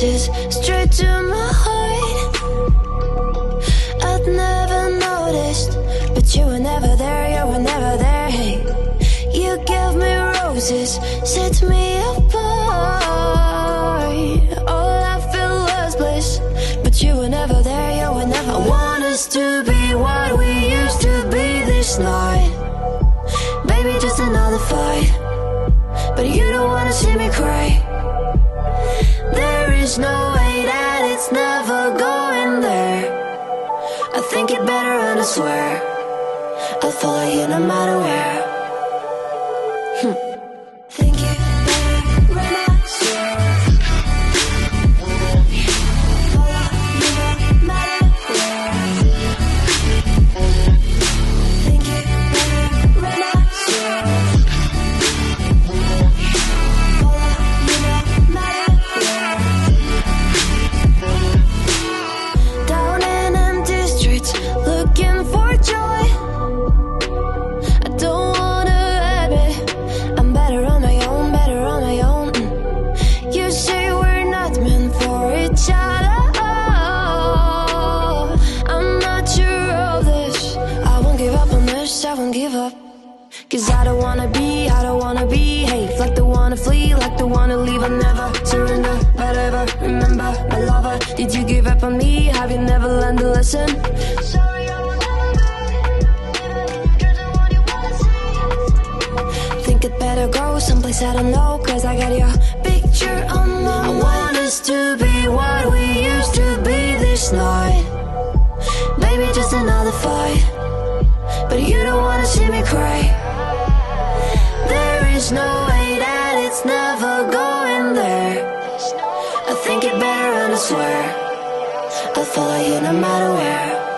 roses straight to my heart. I'd never noticed, but you were never there, you were never there. Hey, you gave me roses, set me apart. All I felt was bliss, but you were never there, you were never there. I want us to be what we used to be this night. Baby, just another fight, but you don't wanna see me cry. There is no way that it's never going there. I think it better and I swear I'll follow you no matter where. Think it better and I swear follow you no matter where. Think it better and I swear follow you no matter where. Down in empty streets, looking for joy. I don't wanna admit I'm better on my own, better on my own. You say we're not meant for each other. I'm not sure of this. I won't give up on this, I won't give up. Cause I don't wanna behave like the one to flee, like the one to leave. I'll never surrender, but ever remember my lover. Did you give up on me? Have you never learned a lesson? Sorry, I will never be even if you're the one you wanna see. Think it better go someplace I don't know, cause I got your picture on my mind. I want us to be what we used to be this night. Baby, just another fight, but you don't wanna see me cry. There is no way that it's never going there. I think it better and I swear I'll follow you no matter where.